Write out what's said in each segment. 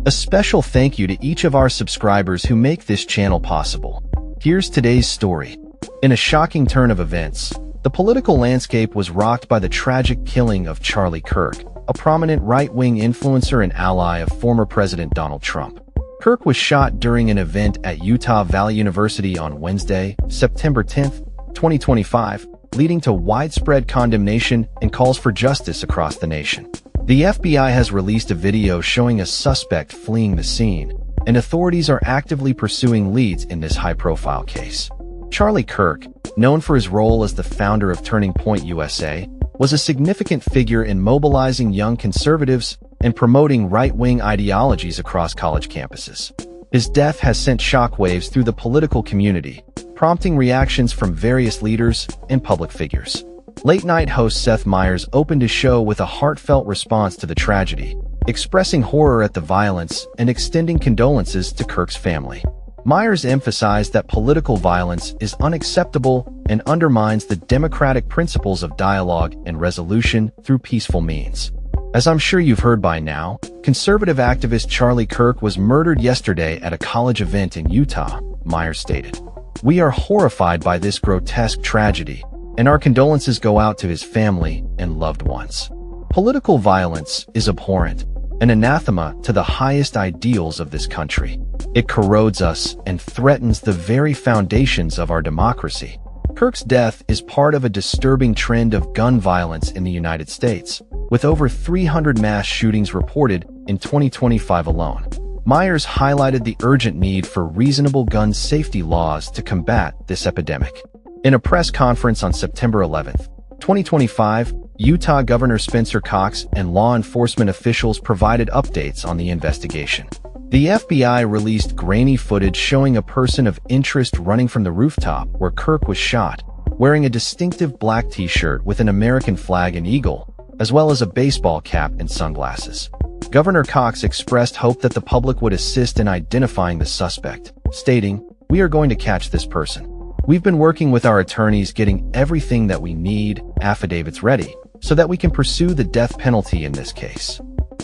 A special thank you to each of our subscribers who make this channel possible. Here's today's story. In a shocking turn of events, the political landscape was rocked by the tragic killing of Charlie Kirk, a prominent right-wing influencer and ally of former President Donald Trump. Kirk was shot during an event at Utah Valley University on Wednesday, September 10, 2025, leading to widespread condemnation and calls for justice across the nation. The FBI has released a video showing a suspect fleeing the scene, and authorities are actively pursuing leads in this high-profile case. Charlie Kirk, known for his role as the founder of Turning Point USA, was a significant figure in mobilizing young conservatives and promoting right-wing ideologies across college campuses. His death has sent shockwaves through the political community, prompting reactions from various leaders and public figures. Late-night host Seth Meyers opened his show with a heartfelt response to the tragedy, expressing horror at the violence and extending condolences to Kirk's family. Meyers emphasized that political violence is unacceptable and undermines the democratic principles of dialogue and resolution through peaceful means. As I'm sure you've heard by now, conservative activist Charlie Kirk was murdered yesterday at a college event in Utah, Meyers stated. "We are horrified by this grotesque tragedy, and our condolences go out to his family and loved ones. Political violence is abhorrent, an anathema to the highest ideals of this country. It corrodes us and threatens the very foundations of our democracy." Kirk's death is part of a disturbing trend of gun violence in the United States, with over 300 mass shootings reported in 2025 alone. Meyers highlighted the urgent need for reasonable gun safety laws to combat this epidemic. In a press conference on September 11, 2025, Utah Governor Spencer Cox and law enforcement officials provided updates on the investigation. The FBI released grainy footage showing a person of interest running from the rooftop where Kirk was shot, wearing a distinctive black t-shirt with an American flag and eagle, as well as a baseball cap and sunglasses. Governor Cox expressed hope that the public would assist in identifying the suspect, stating, "We are going to catch this person. We've been working with our attorneys getting everything that we need, affidavits ready, so that we can pursue the death penalty in this case."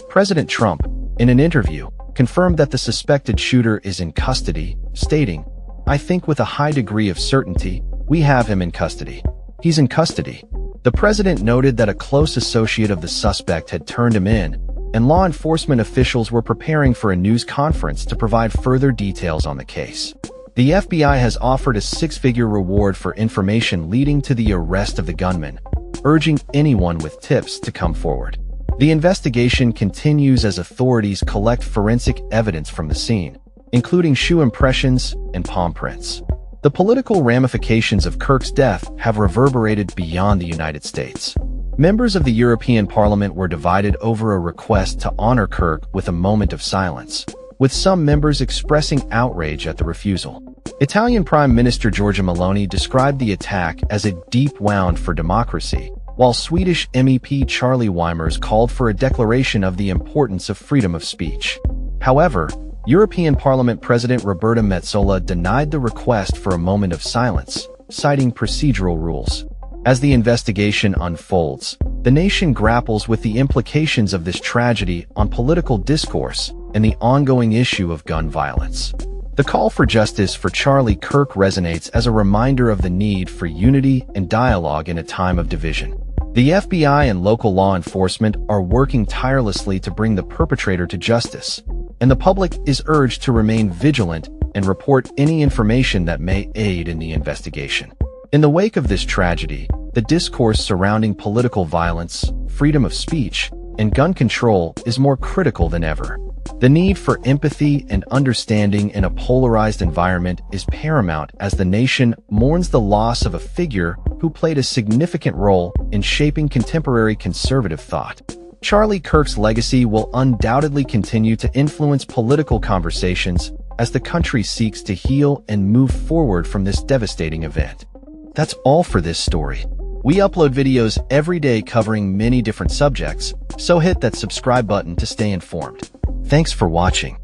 President Trump, in an interview, confirmed that the suspected shooter is in custody, stating, "I think with a high degree of certainty, we have him in custody. He's in custody." The president noted that a close associate of the suspect had turned him in, and law enforcement officials were preparing for a news conference to provide further details on the case. The FBI has offered a six-figure reward for information leading to the arrest of the gunman, urging anyone with tips to come forward. The investigation continues as authorities collect forensic evidence from the scene, including shoe impressions and palm prints. The political ramifications of Kirk's death have reverberated beyond the United States. Members of the European Parliament were divided over a request to honor Kirk with a moment of silence, with some members expressing outrage at the refusal. Italian Prime Minister Giorgia Meloni described the attack as a deep wound for democracy, while Swedish MEP Charlie Weimers called for a declaration of the importance of freedom of speech. However, European Parliament President Roberta Metsola denied the request for a moment of silence, citing procedural rules. As the investigation unfolds, the nation grapples with the implications of this tragedy on political discourse and the ongoing issue of gun violence. The call for justice for Charlie Kirk resonates as a reminder of the need for unity and dialogue in a time of division. The FBI and local law enforcement are working tirelessly to bring the perpetrator to justice, and the public is urged to remain vigilant and report any information that may aid in the investigation. In the wake of this tragedy, the discourse surrounding political violence, freedom of speech, and gun control is more critical than ever. The need for empathy and understanding in a polarized environment is paramount as the nation mourns the loss of a figure who played a significant role in shaping contemporary conservative thought. Charlie Kirk's legacy will undoubtedly continue to influence political conversations as the country seeks to heal and move forward from this devastating event. That's all for this story. We upload videos every day covering many different subjects, so hit that subscribe button to stay informed. Thanks for watching.